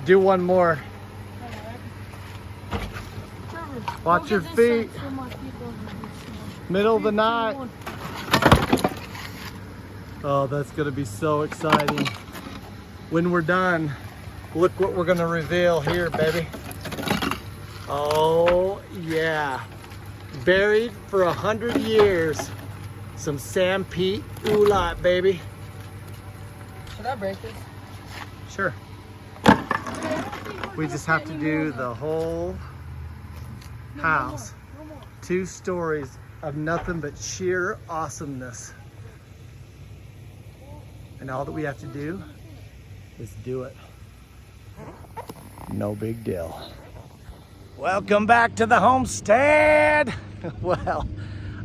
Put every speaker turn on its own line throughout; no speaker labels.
Do one more. Watch your feet. Middle of the night. Oh, that's gonna be so exciting. When we're done, look what we're gonna reveal here, baby. Oh yeah. Buried for 100 years. Some sandpeat oolite, baby.
Should I break this?
Sure. We just have to do the whole house. 2 stories of nothing but sheer awesomeness. And all that we have to do is do it. No big deal. Welcome back to the homestead. Well,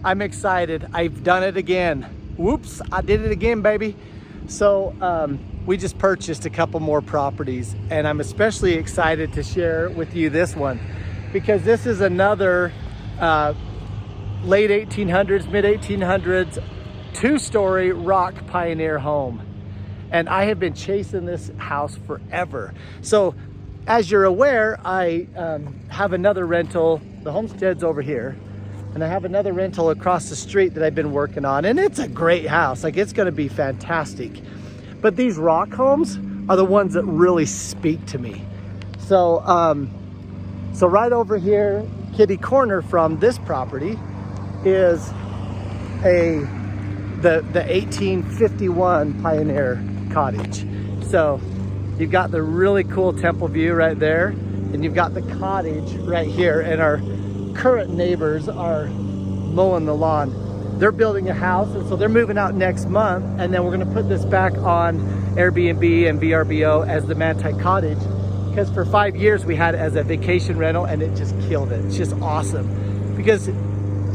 I'm excited. I've done it again. Whoops, I did it again, baby. So we just purchased a couple more properties, and I'm especially excited to share with you this one because this is another late 1800s, mid 1800s, 2-story rock pioneer home. And I have been chasing this house forever. So as you're aware, I have another rental. The homestead's over here. And I have another rental across the street that I've been working on. And it's a great house. Like, it's gonna be fantastic. But these rock homes are the ones that really speak to me. So, so right over here, kitty corner from this property is the 1851 Pioneer Cottage. So you've got the really cool temple view right there, and you've got the cottage right here, and our current neighbors are mowing the lawn. They're building a house, and so they're moving out next month, and then we're going to put this back on Airbnb and VRBO as the Manti Cottage, because for 5 years we had it as a vacation rental, and it just killed it. It's just awesome because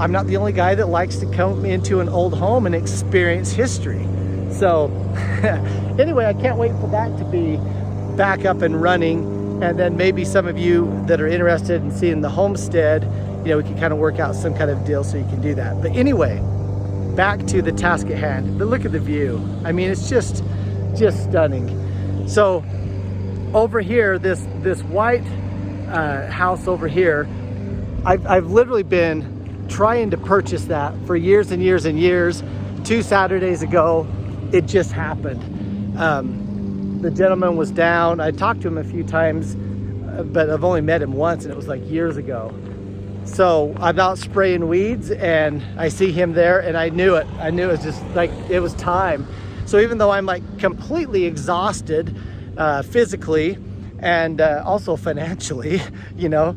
I'm not the only guy that likes to come into an old home and experience history. So anyway, I can't wait for that to be back up and running. And then maybe some of you that are interested in seeing the homestead, you know, we can kind of work out some kind of deal so you can do that. But anyway, back to the task at hand. But look at the view. I mean, it's just stunning. So over here, this white house over here, I've literally been trying to purchase that for years and years and years. 2 Saturdays ago, it just happened. The gentleman was down. I talked to him a few times, but I've only met him once, and it was like years ago. So I'm out spraying weeds, and I see him there, and I knew it. I knew it was just like, it was time. So even though I'm like completely exhausted physically and also financially, you know,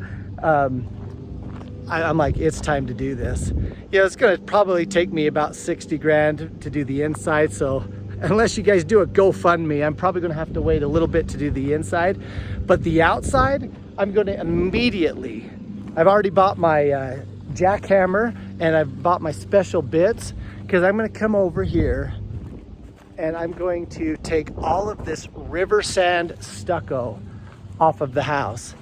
I'm like, it's time to do this. You know, it's gonna probably take me about 60 grand to do the inside. So unless you guys do a GoFundMe, I'm probably gonna have to wait a little bit to do the inside. But the outside, I'm gonna immediately, I've already bought my jackhammer, and I've bought my special bits, because I'm gonna come over here and I'm going to take all of this river sand stucco off of the house,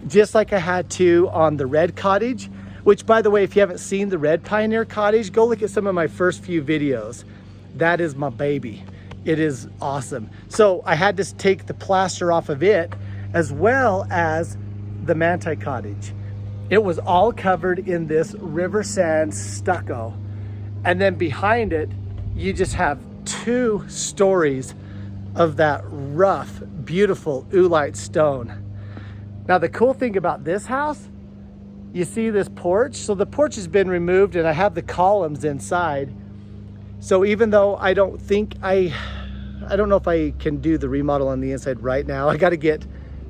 just like I had to on the red cottage, which, by the way, if you haven't seen the red Pioneer Cottage, go look at some of my first few videos. That is my baby. It is awesome. So I had to take the plaster off of it, as well as the Manti Cottage. It was all covered in this river sand stucco. And then behind it, you just have 2 stories of that rough, beautiful oolite stone. Now, the cool thing about this house, you see this porch? So the porch has been removed, and I have the columns inside. So even though I don't think I don't know if I can do the remodel on the inside right now. I got to get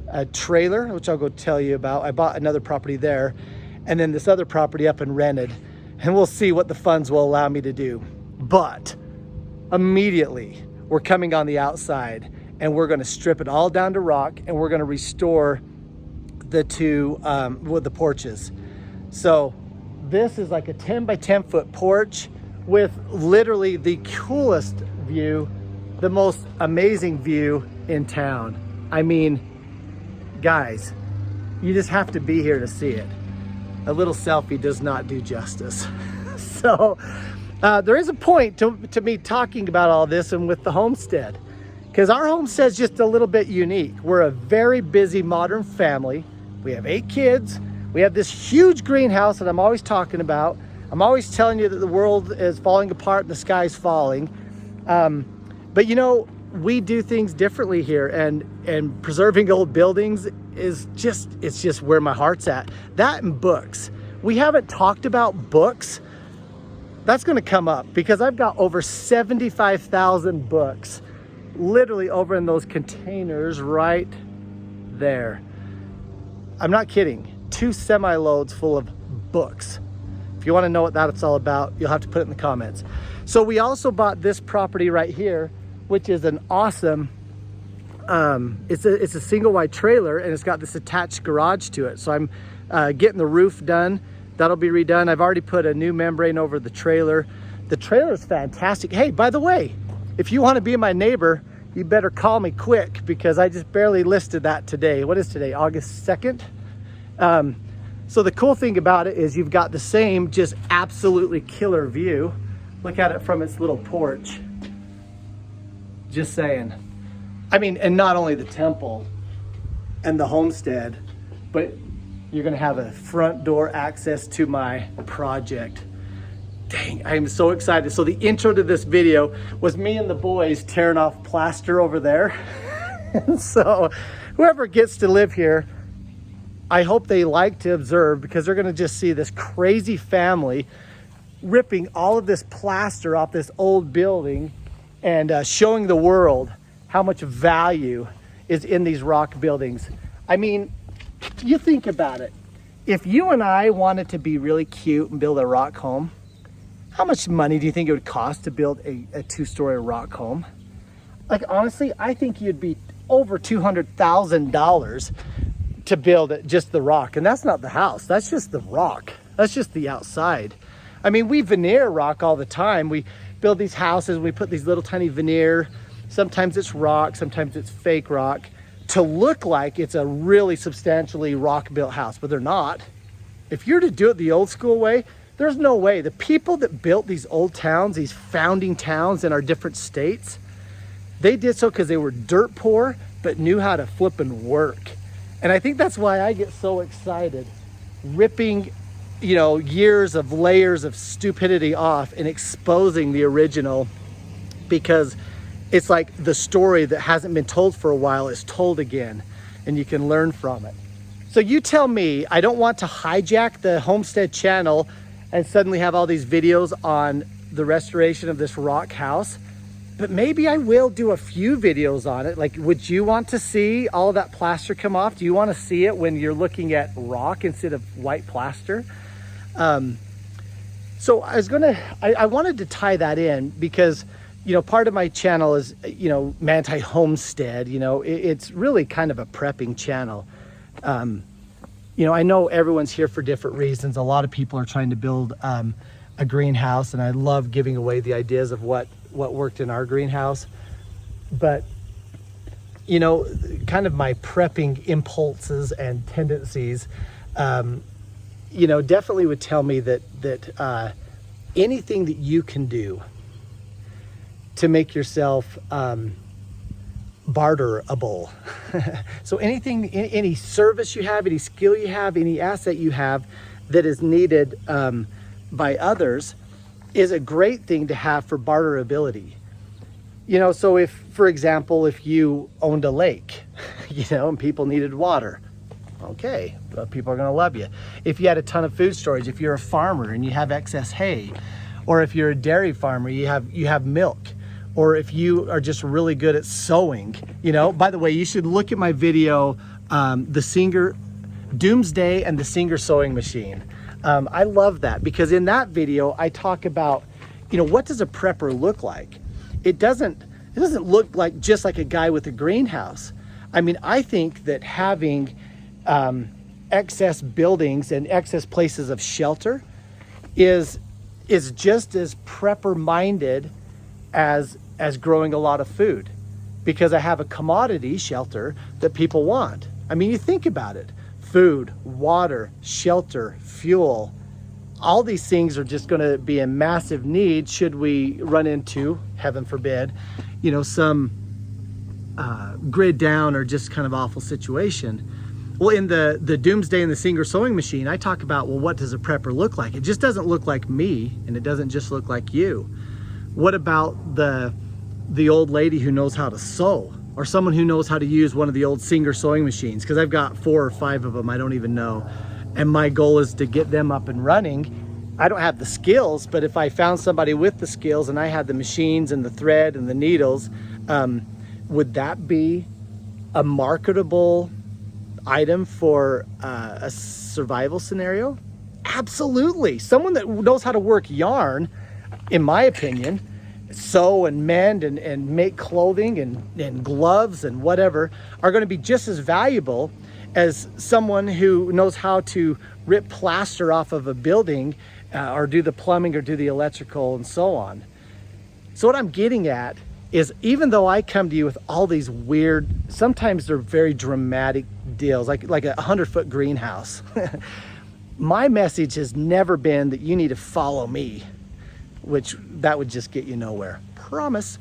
a trailer, which I'll go tell you about. I bought another property there, and then this other property up and rented, and we'll see what the funds will allow me to do. But immediately we're coming on the outside, and we're going to strip it all down to rock, and we're going to restore the 2 with the porches. So this is like a 10 by 10 foot porch with literally the coolest view, the most amazing view in town. I mean, guys, you just have to be here to see it. A little selfie does not do justice. So there is a point to me talking about all this and with the homestead, because our homestead's just a little bit unique. We're a very busy modern family. We have 8 kids. We have this huge greenhouse that I'm always talking about. I'm always telling you that the world is falling apart and the sky's falling. But you know, we do things differently here, and preserving old buildings is just, it's just where my heart's at. That and books. We haven't talked about books. That's gonna come up because I've got over 75,000 books literally over in those containers right there. I'm not kidding. 2 semi-loads full of books. If you want to know what that's all about, you'll have to put it in the comments. So we also bought this property right here, which is an awesome, it's a single wide trailer, and it's got this attached garage to it. So I'm getting the roof done. That'll be redone. I've already put a new membrane over the trailer. The trailer is fantastic. Hey, by the way, if you want to be my neighbor, you better call me quick because I just barely listed that today. What is today, August 2nd? So the cool thing about it is you've got the same just absolutely killer view. Look at it from its little porch. Just saying. I mean, and not only the temple and the homestead, but you're gonna have a front door access to my project. Dang, I am so excited. So the intro to this video was me and the boys tearing off plaster over there. And so whoever gets to live here, I hope they like to observe, because they're gonna just see this crazy family ripping all of this plaster off this old building and showing the world how much value is in these rock buildings. I mean, you think about it. If you and I wanted to be really cute and build a rock home, how much money do you think it would cost to build a 2-story rock home? Like, honestly, I think you'd be over $200,000 to build it, just the rock. And that's not the house, that's just the rock. That's just the outside. I mean, we veneer rock all the time. We build these houses, we put these little tiny veneer. Sometimes it's rock, sometimes it's fake rock, to look like it's a really substantially rock built house, but they're not. If you're to do it the old school way, there's no way. The people that built these old towns, these founding towns in our different states, they did so because they were dirt poor, but knew how to flip and work. And I think that's why I get so excited, ripping, you know, years of layers of stupidity off and exposing the original, because it's like the story that hasn't been told for a while is told again, and you can learn from it. So you tell me. I don't want to hijack the Homestead channel and suddenly have all these videos on the restoration of this rock house, but maybe I will do a few videos on it. Like, would you want to see all of that plaster come off? Do you want to see it when you're looking at rock instead of white plaster? So I wanted to tie that in because, you know, part of my channel is, you know, Manti Homestead. You know, it's really kind of a prepping channel. You know, I know everyone's here for different reasons. A lot of people are trying to build a greenhouse, and I love giving away the ideas of what worked in our greenhouse. But, you know, kind of my prepping impulses and tendencies, you know, definitely would tell me that anything that you can do to make yourself barterable. So anything, any service you have, any skill you have, any asset you have that is needed by others is a great thing to have for barterability. You know, so if, for example, if you owned a lake, you know, and people needed water, okay, well, people are gonna love you. If you had a ton of food storage, if you're a farmer and you have excess hay, or if you're a dairy farmer, you have milk, or if you are just really good at sewing, you know. By the way, you should look at my video, the Singer Doomsday and the Singer sewing machine. I love that because in that video I talk about, you know, what does a prepper look like? It doesn't look like just like a guy with a greenhouse. I mean, I think that having excess buildings and excess places of shelter is just as prepper minded as growing a lot of food, because I have a commodity shelter that people want. I mean, you think about it. Food, water, shelter, fuel, all these things are just going to be a massive need should we run into, heaven forbid, you know, some grid down or just kind of awful situation. Well, in the Doomsday and the Singer sewing machine, I talk about, well, what does a prepper look like? It just doesn't look like me, and it doesn't just look like you. What about the old lady who knows how to sew, or someone who knows how to use one of the old Singer sewing machines? Because I've got 4 or 5 of them, I don't even know. And my goal is to get them up and running. I don't have the skills, but if I found somebody with the skills and I had the machines and the thread and the needles, would that be a marketable item for a survival scenario? Absolutely. Someone that knows how to work yarn, in my opinion, sew and mend and make clothing and gloves and whatever, are going to be just as valuable as someone who knows how to rip plaster off of a building or do the plumbing or do the electrical and so on. So what I'm getting at is, even though I come to you with all these weird, sometimes they're very dramatic deals, like a 100-foot greenhouse, my message has never been that you need to follow me, which that would just get you nowhere. Promise.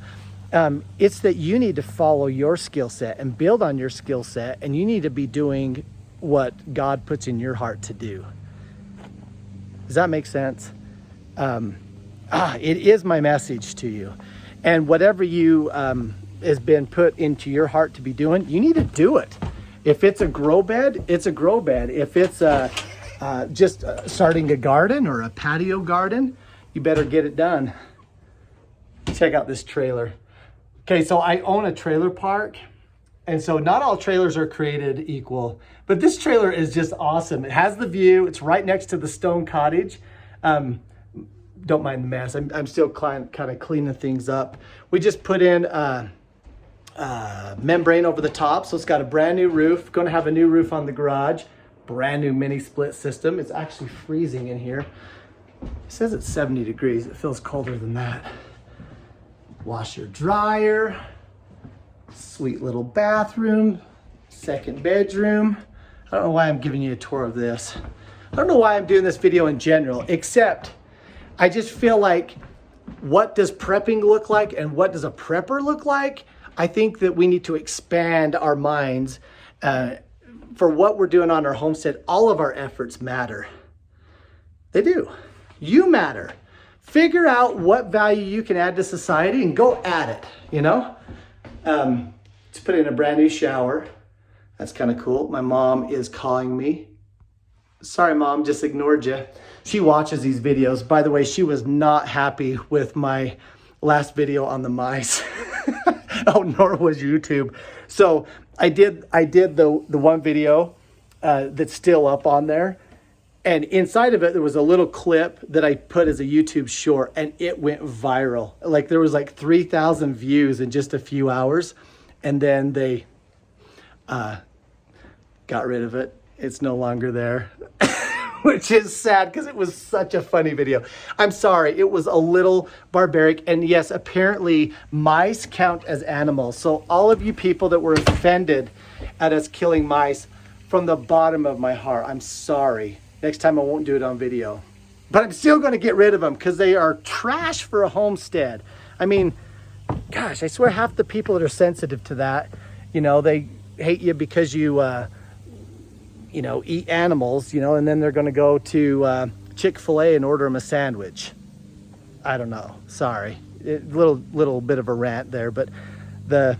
It's that you need to follow your skill set and build on your skill set, and you need to be doing what God puts in your heart to do. Does that make sense? It is my message to you. And whatever you has been put into your heart to be doing, you need to do it. If it's a grow bed, it's a grow bed. If it's just starting a garden or a patio garden, you better get it done. Check out this trailer. Okay, so I own a trailer park, and so not all trailers are created equal, but this trailer is just awesome. It has the view. It's right next to the stone cottage. Don't mind the mess. I'm still kind of cleaning things up. We just put in membrane over the top, so it's got a brand new roof. Going to have a new roof on the garage. Brand new mini split system. It's actually freezing in here. It says it's 70 degrees. It feels colder than that. Washer dryer. Sweet little bathroom. Second bedroom. I don't know why I'm giving you a tour of this. I don't know why I'm doing this video in general, except I just feel like, what does prepping look like and what does a prepper look like? I think that we need to expand our minds for what we're doing on our homestead. All of our efforts matter. They do. You matter. Figure out what value you can add to society and go at it, you know? Just put in a brand new shower. That's kind of cool. My mom is calling me. Sorry, Mom, just ignored you. She watches these videos. By the way, she was not happy with my last video on the mice. Oh, nor was YouTube. So I did the one video that's still up on there. And inside of it, there was a little clip that I put as a YouTube short, and it went viral. Like, there was like 3,000 views in just a few hours. And then they got rid of it. It's no longer there, which is sad because it was such a funny video. I'm sorry, it was a little barbaric. And yes, apparently mice count as animals. So all of you people that were offended at us killing mice, from the bottom of my heart, I'm sorry. Next time I won't do it on video. But I'm still going to get rid of them because they are trash for a homestead. I mean, gosh, I swear half the people that are sensitive to that, you know, they hate you because you eat animals, and then they're going to go to Chick-fil-A and order them a sandwich. I don't know. Sorry. Little bit of a rant there, but the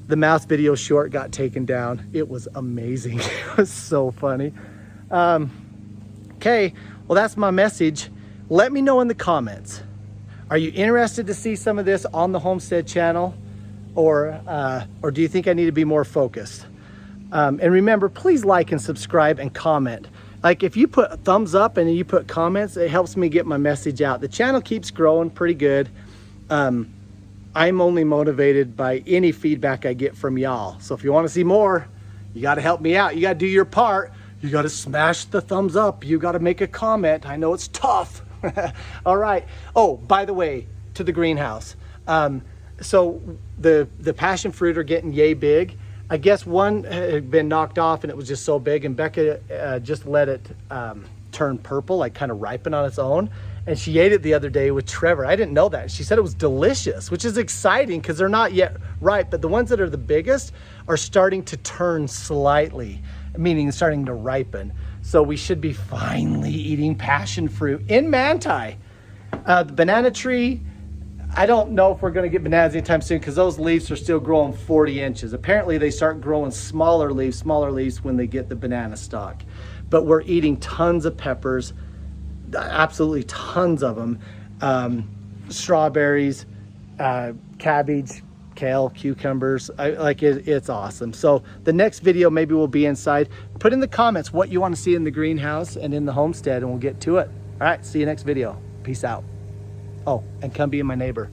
mouse video short got taken down. It was amazing. It was so funny. Okay, well, that's my message. Let me know in the comments. Are you interested to see some of this on the Homestead channel, or do you think I need to be more focused? And remember, please like and subscribe and comment. Like, if you put a thumbs up and you put comments, it helps me get my message out. The channel keeps growing pretty good. I'm only motivated by any feedback I get from y'all. So if you want to see more, you got to help me out. You got to do your part. You got to smash the thumbs up. You got to make a comment. I know it's tough. All right. Oh, by the way, to the greenhouse. So the passion fruit are getting yay big. I guess one had been knocked off and it was just so big, and Becca just let it turn purple, like kind of ripen on its own. and she ate it the other day with Trevor. I didn't know that. She said it was delicious, which is exciting because they're not yet ripe, but the ones that are the biggest are starting to turn slightly, meaning starting to ripen. So we should be finally eating passion fruit in Manti. The banana tree, I don't know if we're going to get bananas anytime soon because those leaves are still growing 40 inches. Apparently they start growing smaller leaves when they get the banana stalk. But we're eating tons of peppers, absolutely tons of them. Strawberries, cabbage, kale, cucumbers. It's awesome. So the next video maybe will be inside. Put in the comments what you want to see in the greenhouse and in the homestead, and we'll get to it. All right, see you next video. Peace out. Oh, and come be my neighbor.